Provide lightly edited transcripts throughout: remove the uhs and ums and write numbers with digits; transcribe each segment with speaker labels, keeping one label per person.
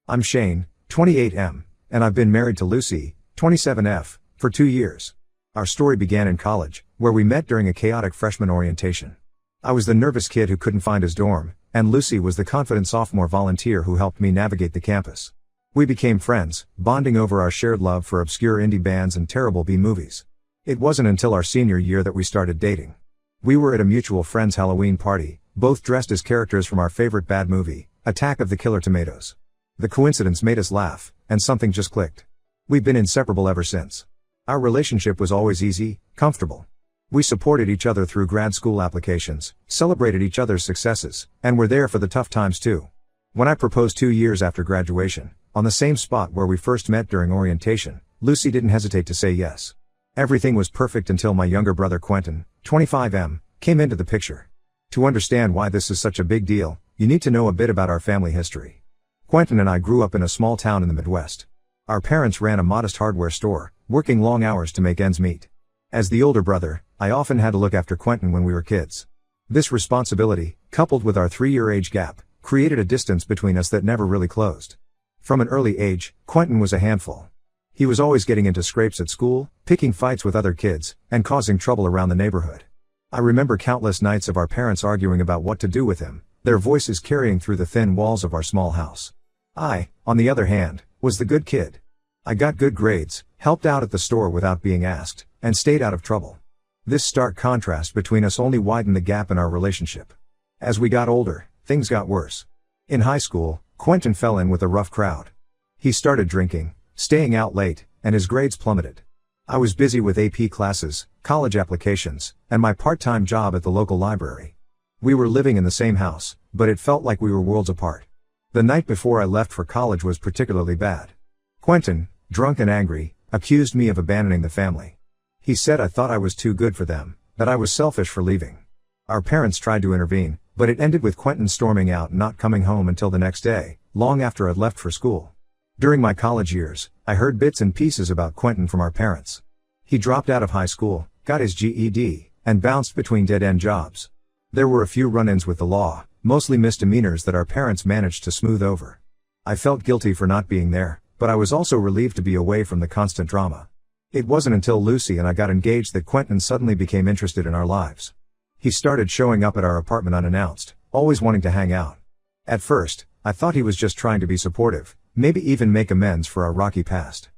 Speaker 1: I'm Shane, 28M, and I've been married to Lucy, 27F, for 2 years. Our story began in college, where we met during a chaotic freshman orientation. I was the nervous kid who couldn't find his dorm, and Lucy was the confident sophomore volunteer who helped me navigate the campus. We became friends, bonding over our shared love for obscure indie bands and terrible B movies. It wasn't until our senior year that we started dating. We were at a mutual friend's Halloween party, both dressed as characters from our favorite bad movie, Attack of the Killer Tomatoes. The coincidence made us laugh, and something just clicked. We've been inseparable ever since. Our relationship was always easy, comfortable. We supported each other through grad school applications, celebrated each other's successes, and were there for the tough times too. When I proposed 2 years after graduation, on the same spot where we first met during orientation, Lucy didn't hesitate to say yes. Everything was perfect until my younger brother Quentin, 25M, came into the picture. To understand why this is such a big deal, you need to know a bit about our family history. Quentin and I grew up in a small town in the Midwest. Our parents ran a modest hardware store, working long hours to make ends meet. As the older brother, I often had to look after Quentin when we were kids. This responsibility, coupled with our 3-year age gap, created a distance between us that never really closed. From an early age, Quentin was a handful. He was always getting into scrapes at school, picking fights with other kids, and causing trouble around the neighborhood. I remember countless nights of our parents arguing about what to do with him, their voices carrying through the thin walls of our small house. I, on the other hand, was the good kid. I got good grades, helped out at the store without being asked, and stayed out of trouble. This stark contrast between us only widened the gap in our relationship. As we got older, things got worse. In high school, Quentin fell in with a rough crowd. He started drinking, staying out late, and his grades plummeted. I was busy with AP classes, college applications, and my part-time job at the local library. We were living in the same house, but it felt like we were worlds apart. The night before I left for college was particularly bad. Quentin, drunk and angry, accused me of abandoning the family. He said I thought I was too good for them, that I was selfish for leaving. Our parents tried to intervene, but it ended with Quentin storming out and not coming home until the next day, long after I'd left for school. During my college years, I heard bits and pieces about Quentin from our parents. He dropped out of high school, got his GED, and bounced between dead-end jobs. There were a few run-ins with the law, mostly misdemeanors that our parents managed to smooth over. I felt guilty for not being there, but I was also relieved to be away from the constant drama. It wasn't until Lucy and I got engaged that Quentin suddenly became interested in our lives. He started showing up at our apartment unannounced, always wanting to hang out. At first, I thought he was just trying to be supportive, maybe even make amends for our rocky past.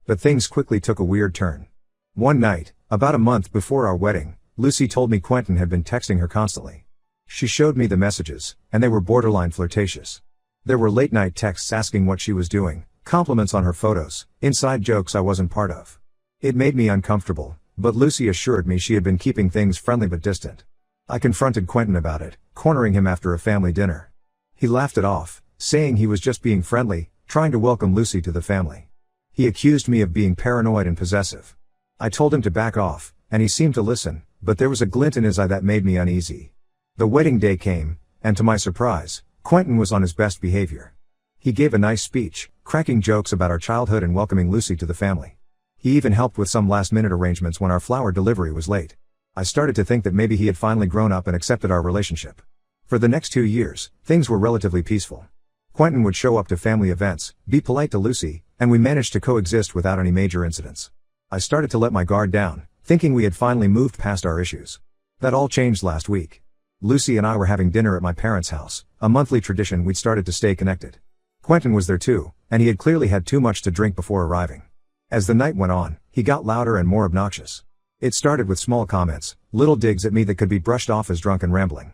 Speaker 1: But things quickly took a weird turn. One night, about a month before our wedding, Lucy told me Quentin had been texting her constantly. She showed me the messages, and they were borderline flirtatious. There were late-night texts asking what she was doing, compliments on her photos, inside jokes I wasn't part of. It made me uncomfortable, but Lucy assured me she had been keeping things friendly but distant. I confronted Quentin about it, cornering him after a family dinner. He laughed it off, saying he was just being friendly, trying to welcome Lucy to the family. He accused me of being paranoid and possessive. I told him to back off, and he seemed to listen, but there was a glint in his eye that made me uneasy. The wedding day came, and to my surprise, Quentin was on his best behavior. He gave a nice speech, cracking jokes about our childhood and welcoming Lucy to the family. He even helped with some last-minute arrangements when our flower delivery was late. I started to think that maybe he had finally grown up and accepted our relationship. For the next 2 years, things were relatively peaceful. Quentin would show up to family events, be polite to Lucy, and we managed to coexist without any major incidents. I started to let my guard down, thinking we had finally moved past our issues. That all changed last week. Lucy and I were having dinner at my parents' house, a monthly tradition we'd started to stay connected. Quentin was there too, and he had clearly had too much to drink before arriving. As the night went on, he got louder and more obnoxious. It started with small comments, little digs at me that could be brushed off as drunk and rambling.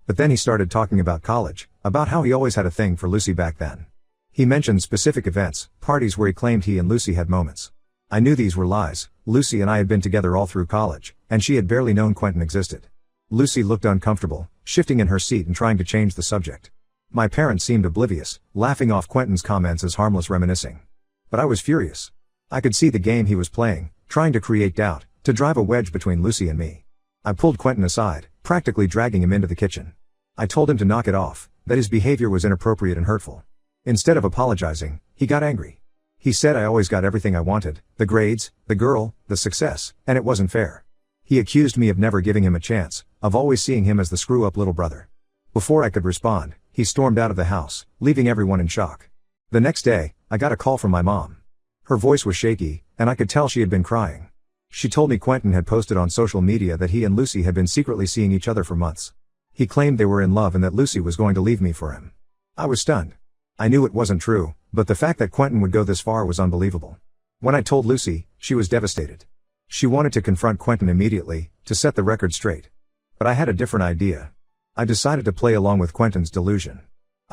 Speaker 1: But then he started talking about college, about how he always had a thing for Lucy back then. He mentioned specific events, parties where he claimed he and Lucy had moments. I knew these were lies. Lucy and I had been together all through college, and she had barely known Quentin existed. Lucy looked uncomfortable, shifting in her seat and trying to change the subject. My parents seemed oblivious, laughing off Quentin's comments as harmless reminiscing. But I was furious. I could see the game he was playing, trying to create doubt, to drive a wedge between Lucy and me. I pulled Quentin aside, practically dragging him into the kitchen. I told him to knock it off, that his behavior was inappropriate and hurtful. Instead of apologizing, he got angry. He said I always got everything I wanted, the grades, the girl, the success, and it wasn't fair. He accused me of never giving him a chance, of always seeing him as the screw-up little brother. Before I could respond, he stormed out of the house, leaving everyone in shock. The next day, I got a call from my mom. Her voice was shaky, and I could tell she had been crying. She told me Quentin had posted on social media that he and Lucy had been secretly seeing each other for months. He claimed they were in love and that Lucy was going to leave me for him. I was stunned. I knew it wasn't true, but the fact that Quentin would go this far was unbelievable. When I told Lucy, she was devastated. She wanted to confront Quentin immediately, to set the record straight. But I had a different idea. I decided to play along with Quentin's delusion.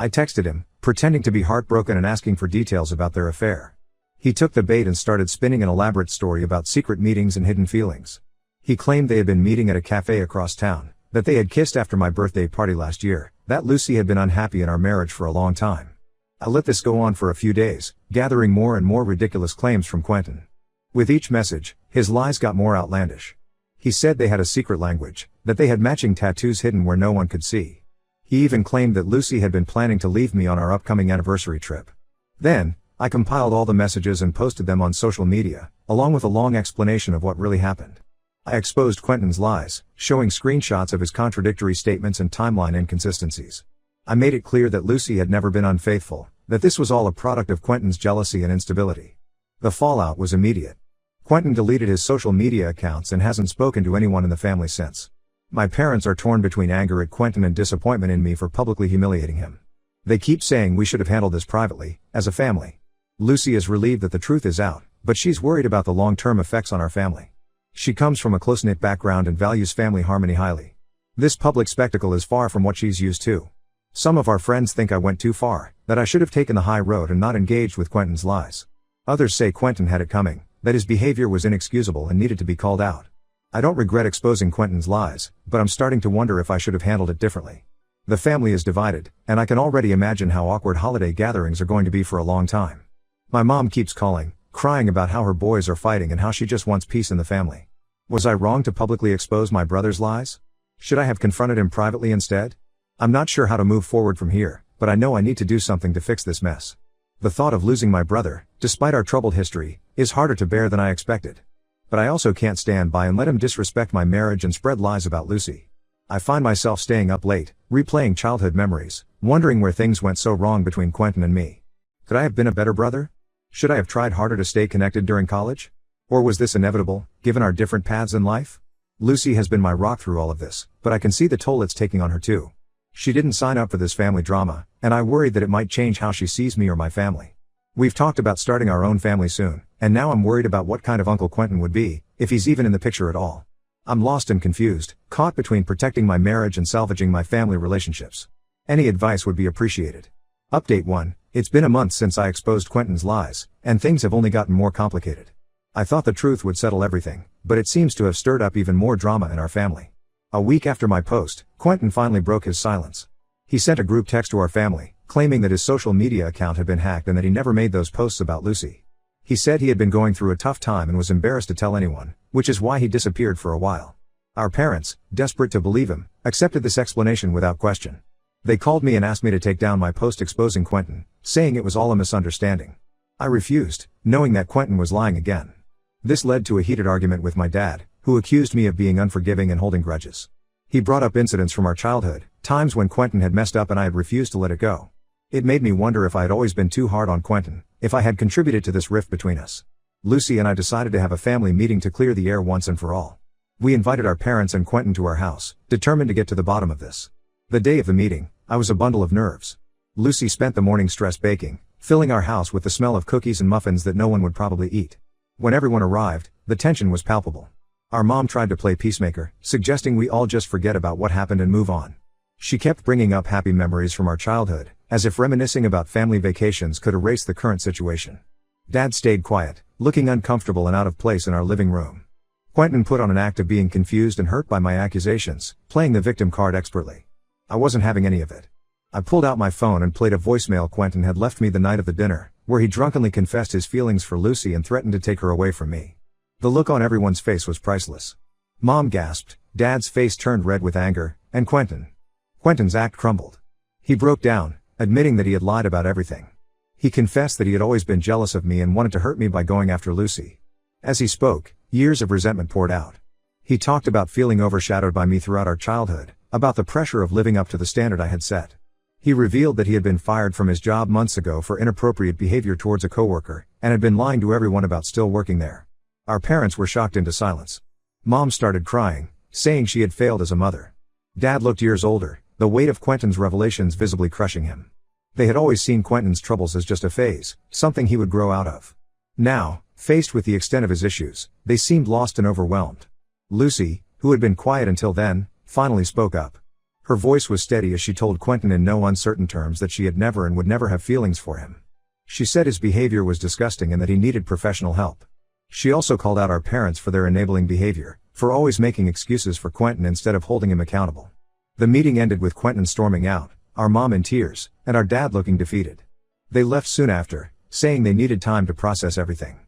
Speaker 1: I texted him, pretending to be heartbroken and asking for details about their affair. He took the bait and started spinning an elaborate story about secret meetings and hidden feelings. He claimed they had been meeting at a cafe across town, that they had kissed after my birthday party last year, that Lucy had been unhappy in our marriage for a long time. I let this go on for a few days, gathering more and more ridiculous claims from Quentin. With each message, his lies got more outlandish. He said they had a secret language, that they had matching tattoos hidden where no one could see. He even claimed that Lucy had been planning to leave me on our upcoming anniversary trip. Then, I compiled all the messages and posted them on social media, along with a long explanation of what really happened. I exposed Quentin's lies, showing screenshots of his contradictory statements and timeline inconsistencies. I made it clear that Lucy had never been unfaithful, that this was all a product of Quentin's jealousy and instability. The fallout was immediate. Quentin deleted his social media accounts and hasn't spoken to anyone in the family since. My parents are torn between anger at Quentin and disappointment in me for publicly humiliating him. They keep saying we should have handled this privately, as a family. Lucy is relieved that the truth is out, but she's worried about the long-term effects on our family. She comes from a close-knit background and values family harmony highly. This public spectacle is far from what she's used to. Some of our friends think I went too far, that I should have taken the high road and not engaged with Quentin's lies. Others say Quentin had it coming, that his behavior was inexcusable and needed to be called out. I don't regret exposing Quentin's lies, but I'm starting to wonder if I should have handled it differently. The family is divided, and I can already imagine how awkward holiday gatherings are going to be for a long time. My mom keeps calling, crying about how her boys are fighting and how she just wants peace in the family. Was I wrong to publicly expose my brother's lies? Should I have confronted him privately instead? I'm not sure how to move forward from here, but I know I need to do something to fix this mess. The thought of losing my brother, despite our troubled history, is harder to bear than I expected. But I also can't stand by and let him disrespect my marriage and spread lies about Lucy. I find myself staying up late, replaying childhood memories, wondering where things went so wrong between Quentin and me. Could I have been a better brother? Should I have tried harder to stay connected during college? Or was this inevitable, given our different paths in life? Lucy has been my rock through all of this, but I can see the toll it's taking on her too. She didn't sign up for this family drama, and I worried that it might change how she sees me or my family. We've talked about starting our own family soon, and now I'm worried about what kind of uncle Quentin would be, if he's even in the picture at all. I'm lost and confused, caught between protecting my marriage and salvaging my family relationships. Any advice would be appreciated. Update 1. It's been a month since I exposed Quentin's lies, and things have only gotten more complicated. I thought the truth would settle everything, but it seems to have stirred up even more drama in our family. A week after my post, Quentin finally broke his silence. He sent a group text to our family, claiming that his social media account had been hacked and that he never made those posts about Lucy. He said he had been going through a tough time and was embarrassed to tell anyone, which is why he disappeared for a while. Our parents, desperate to believe him, accepted this explanation without question. They called me and asked me to take down my post exposing Quentin, saying it was all a misunderstanding. I refused, knowing that Quentin was lying again. This led to a heated argument with my dad, who accused me of being unforgiving and holding grudges. He brought up incidents from our childhood, times when Quentin had messed up and I had refused to let it go. It made me wonder if I had always been too hard on Quentin, if I had contributed to this rift between us. Lucy and I decided to have a family meeting to clear the air once and for all. We invited our parents and Quentin to our house, determined to get to the bottom of this. The day of the meeting, I was a bundle of nerves. Lucy spent the morning stressed baking, filling our house with the smell of cookies and muffins that no one would probably eat. When everyone arrived, the tension was palpable. Our mom tried to play peacemaker, suggesting we all just forget about what happened and move on. She kept bringing up happy memories from our childhood, as if reminiscing about family vacations could erase the current situation. Dad stayed quiet, looking uncomfortable and out of place in our living room. Quentin put on an act of being confused and hurt by my accusations, playing the victim card expertly. I wasn't having any of it. I pulled out my phone and played a voicemail Quentin had left me the night of the dinner, where he drunkenly confessed his feelings for Lucy and threatened to take her away from me. The look on everyone's face was priceless. Mom gasped, Dad's face turned red with anger, and Quentin's act crumbled. He broke down, admitting that he had lied about everything. He confessed that he had always been jealous of me and wanted to hurt me by going after Lucy. As he spoke, years of resentment poured out. He talked about feeling overshadowed by me throughout our childhood, about the pressure of living up to the standard I had set. He revealed that he had been fired from his job months ago for inappropriate behavior towards a coworker, and had been lying to everyone about still working there. Our parents were shocked into silence. Mom started crying, saying she had failed as a mother. Dad looked years older, the weight of Quentin's revelations visibly crushing him. They had always seen Quentin's troubles as just a phase, something he would grow out of. Now, faced with the extent of his issues, they seemed lost and overwhelmed. Lucy, who had been quiet until then, finally spoke up. Her voice was steady as she told Quentin in no uncertain terms that she had never and would never have feelings for him. She said his behavior was disgusting and that he needed professional help. She also called out our parents for their enabling behavior, for always making excuses for Quentin instead of holding him accountable. The meeting ended with Quentin storming out, our mom in tears, and our dad looking defeated. They left soon after, saying they needed time to process everything.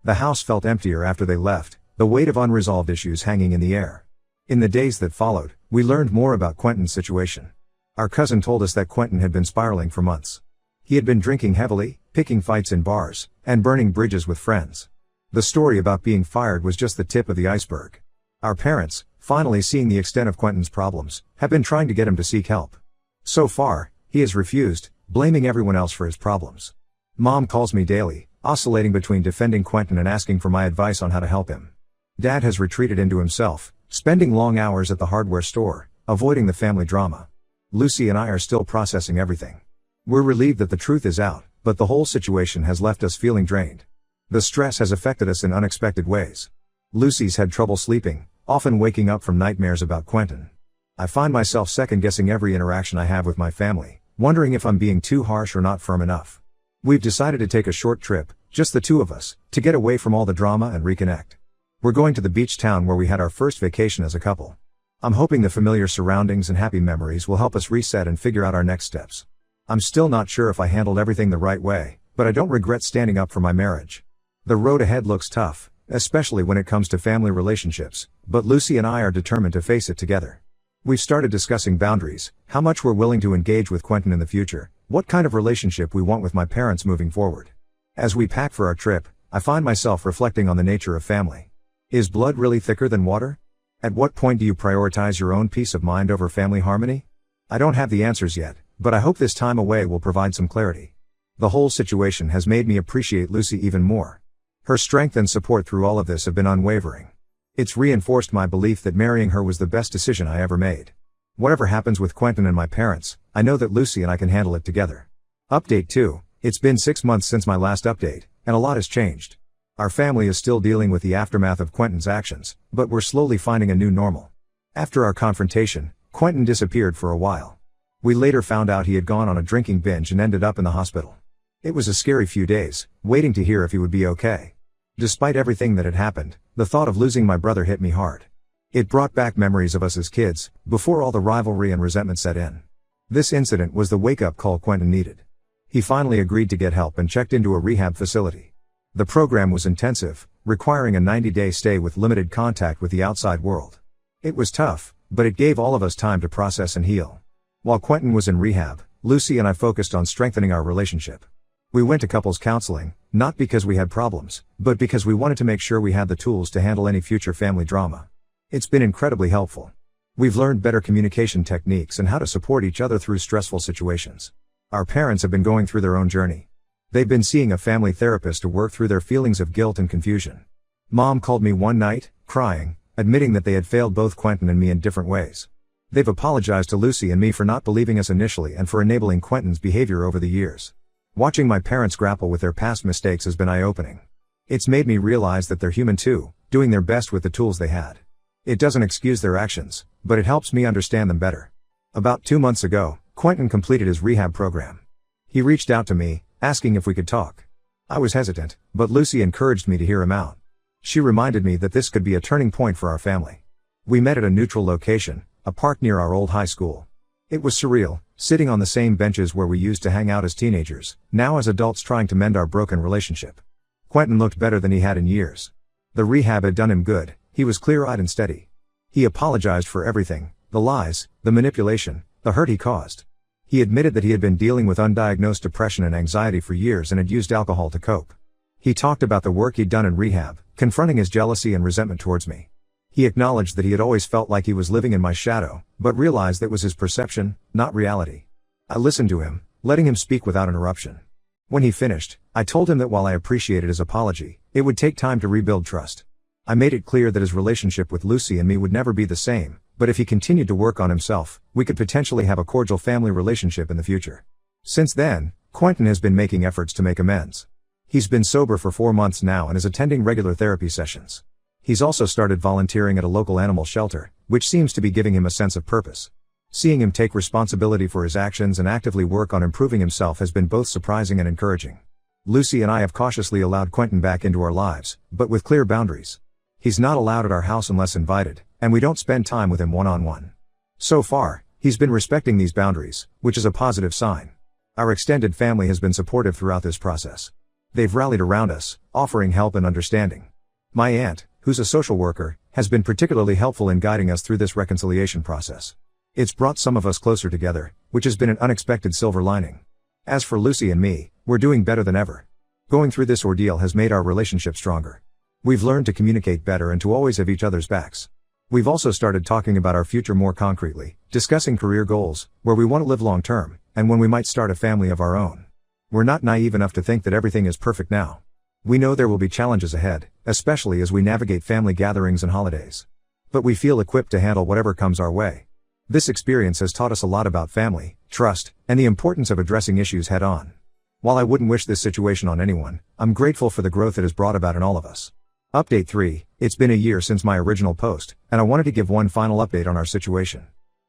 Speaker 1: The house felt emptier after they left, the weight of unresolved issues hanging in the air. In the days that followed, we learned more about Quentin's situation. Our cousin told us that Quentin had been spiraling for months. He had been drinking heavily, picking fights in bars, and burning bridges with friends. The story about being fired was just the tip of the iceberg. Our parents, finally seeing the extent of Quentin's problems, have been trying to get him to seek help. So far, he has refused, blaming everyone else for his problems. Mom calls me daily, oscillating between defending Quentin and asking for my advice on how to help him. Dad has retreated into himself, spending long hours at the hardware store, avoiding the family drama. Lucy and I are still processing everything. We're relieved that the truth is out, but the whole situation has left us feeling drained. The stress has affected us in unexpected ways. Lucy's had trouble sleeping, often waking up from nightmares about Quentin. I find myself second-guessing every interaction I have with my family, wondering if I'm being too harsh or not firm enough. We've decided to take a short trip, just the two of us, to get away from all the drama and reconnect. We're going to the beach town where we had our first vacation as a couple. I'm hoping the familiar surroundings and happy memories will help us reset and figure out our next steps. I'm still not sure if I handled everything the right way, but I don't regret standing up for my marriage. The road ahead looks tough, especially when it comes to family relationships, but Lucy and I are determined to face it together. We've started discussing boundaries, how much we're willing to engage with Quentin in the future, what kind of relationship we want with my parents moving forward. As we pack for our trip, I find myself reflecting on the nature of family. Is blood really thicker than water? At what point do you prioritize your own peace of mind over family harmony? I don't have the answers yet, but I hope this time away will provide some clarity. The whole situation has made me appreciate Lucy even more. Her strength and support through all of this have been unwavering. It's reinforced my belief that marrying her was the best decision I ever made. Whatever happens with Quentin and my parents, I know that Lucy and I can handle it together. Update 2. It's been 6 months since my last update, and a lot has changed. Our family is still dealing with the aftermath of Quentin's actions, but we're slowly finding a new normal. After our confrontation, Quentin disappeared for a while. We later found out he had gone on a drinking binge and ended up in the hospital. It was a scary few days, waiting to hear if he would be okay. Despite everything that had happened, the thought of losing my brother hit me hard. It brought back memories of us as kids, before all the rivalry and resentment set in. This incident was the wake-up call Quentin needed. He finally agreed to get help and checked into a rehab facility. The program was intensive, requiring a 90-day stay with limited contact with the outside world. It was tough, but it gave all of us time to process and heal. While Quentin was in rehab, Lucy and I focused on strengthening our relationship. We went to couples counseling, not because we had problems, but because we wanted to make sure we had the tools to handle any future family drama. It's been incredibly helpful. We've learned better communication techniques and how to support each other through stressful situations. Our parents have been going through their own journey. They've been seeing a family therapist to work through their feelings of guilt and confusion. Mom called me one night, crying, admitting that they had failed both Quentin and me in different ways. They've apologized to Lucy and me for not believing us initially and for enabling Quentin's behavior over the years. Watching my parents grapple with their past mistakes has been eye-opening. It's made me realize that they're human too, doing their best with the tools they had. It doesn't excuse their actions, but it helps me understand them better. About 2 months ago, Quentin completed his rehab program. He reached out to me, asking if we could talk. I was hesitant, but Lucy encouraged me to hear him out. She reminded me that this could be a turning point for our family. We met at a neutral location, a park near our old high school. It was surreal, sitting on the same benches where we used to hang out as teenagers, now as adults trying to mend our broken relationship. Quentin looked better than he had in years. The rehab had done him good, he was clear-eyed and steady. He apologized for everything, the lies, the manipulation, the hurt he caused. He admitted that he had been dealing with undiagnosed depression and anxiety for years and had used alcohol to cope. He talked about the work he'd done in rehab, confronting his jealousy and resentment towards me. He acknowledged that he had always felt like he was living in my shadow, but realized that was his perception, not reality. I listened to him, letting him speak without interruption. When he finished, I told him that while I appreciated his apology, it would take time to rebuild trust. I made it clear that his relationship with Lucy and me would never be the same, but if he continued to work on himself, we could potentially have a cordial family relationship in the future. Since then, Quentin has been making efforts to make amends. He's been sober for 4 months now and is attending regular therapy sessions. He's also started volunteering at a local animal shelter, which seems to be giving him a sense of purpose. Seeing him take responsibility for his actions and actively work on improving himself has been both surprising and encouraging. Lucy and I have cautiously allowed Quentin back into our lives, but with clear boundaries. He's not allowed at our house unless invited, and we don't spend time with him one-on-one. So far, he's been respecting these boundaries, which is a positive sign. Our extended family has been supportive throughout this process. They've rallied around us, offering help and understanding. My aunt, who's a social worker, has been particularly helpful in guiding us through this reconciliation process. It's brought some of us closer together, which has been an unexpected silver lining. As for Lucy and me, we're doing better than ever. Going through this ordeal has made our relationship stronger. We've learned to communicate better and to always have each other's backs. We've also started talking about our future more concretely, discussing career goals, where we want to live long term, and when we might start a family of our own. We're not naive enough to think that everything is perfect now. We know there will be challenges ahead, especially as we navigate family gatherings and holidays. But we feel equipped to handle whatever comes our way. This experience has taught us a lot about family, trust, and the importance of addressing issues head-on. While I wouldn't wish this situation on anyone, I'm grateful for the growth it has brought about in all of us. Update 3, it's been a year since my original post, and I wanted to give one final update on our situation.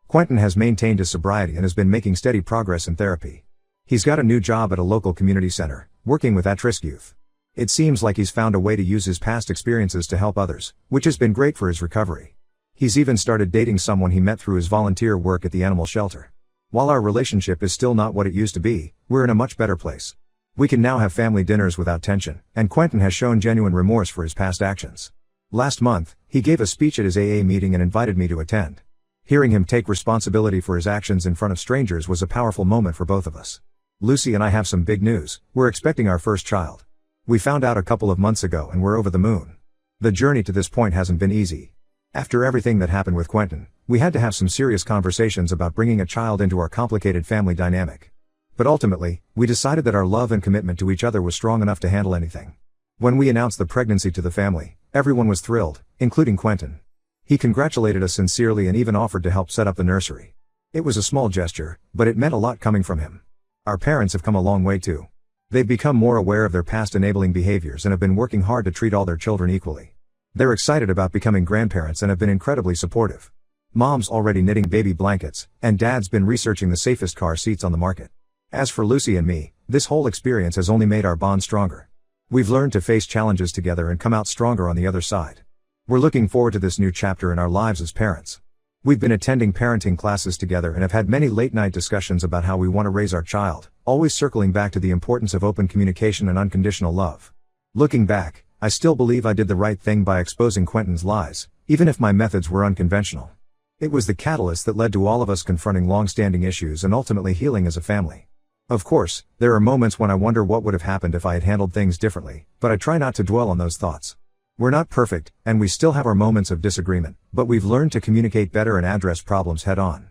Speaker 1: Quentin has maintained his sobriety and has been making steady progress in therapy. He's got a new job at a local community center, working with at-risk youth. It seems like he's found a way to use his past experiences to help others, which has been great for his recovery. He's even started dating someone he met through his volunteer work at the animal shelter. While our relationship is still not what it used to be, we're in a much better place. We can now have family dinners without tension, and Quentin has shown genuine remorse for his past actions. Last month, he gave a speech at his AA meeting and invited me to attend. Hearing him take responsibility for his actions in front of strangers was a powerful moment for both of us. Lucy and I have some big news. We're expecting our first child. We found out a couple of months ago and we're over the moon. The journey to this point hasn't been easy. After everything that happened with Quentin, we had to have some serious conversations about bringing a child into our complicated family dynamic. But ultimately, we decided that our love and commitment to each other was strong enough to handle anything. When we announced the pregnancy to the family, everyone was thrilled, including Quentin. He congratulated us sincerely and even offered to help set up the nursery. It was a small gesture, but it meant a lot coming from him. Our parents have come a long way too. They've become more aware of their past enabling behaviors and have been working hard to treat all their children equally. They're excited about becoming grandparents and have been incredibly supportive. Mom's already knitting baby blankets, and Dad's been researching the safest car seats on the market. As for Lucy and me, this whole experience has only made our bond stronger. We've learned to face challenges together and come out stronger on the other side. We're looking forward to this new chapter in our lives as parents. We've been attending parenting classes together and have had many late-night discussions about how we want to raise our child, always circling back to the importance of open communication and unconditional love. Looking back, I still believe I did the right thing by exposing Quentin's lies, even if my methods were unconventional. It was the catalyst that led to all of us confronting long-standing issues and ultimately healing as a family. Of course, there are moments when I wonder what would have happened if I had handled things differently, but I try not to dwell on those thoughts. We're not perfect, and we still have our moments of disagreement, but we've learned to communicate better and address problems head-on.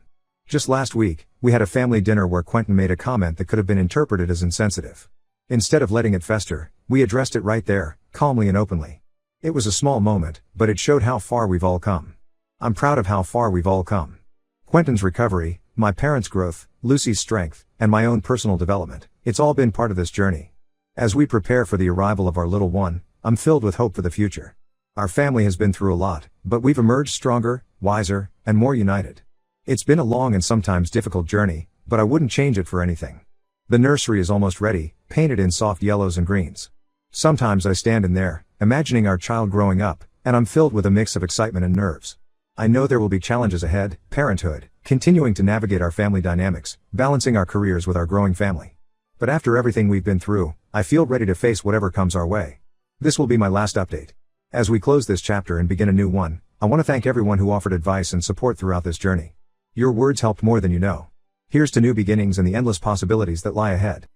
Speaker 1: Just last week, we had a family dinner where Quentin made a comment that could have been interpreted as insensitive. Instead of letting it fester, we addressed it right there, calmly and openly. It was a small moment, but it showed how far we've all come. I'm proud of how far we've all come. Quentin's recovery, my parents' growth, Lucy's strength, and my own personal development, it's all been part of this journey. As we prepare for the arrival of our little one, I'm filled with hope for the future. Our family has been through a lot, but we've emerged stronger, wiser, and more united. It's been a long and sometimes difficult journey, but I wouldn't change it for anything. The nursery is almost ready, painted in soft yellows and greens. Sometimes I stand in there, imagining our child growing up, and I'm filled with a mix of excitement and nerves. I know there will be challenges ahead, parenthood, continuing to navigate our family dynamics, balancing our careers with our growing family. But after everything we've been through, I feel ready to face whatever comes our way. This will be my last update. As we close this chapter and begin a new one, I want to thank everyone who offered advice and support throughout this journey. Your words helped more than you know. Here's to new beginnings and the endless possibilities that lie ahead.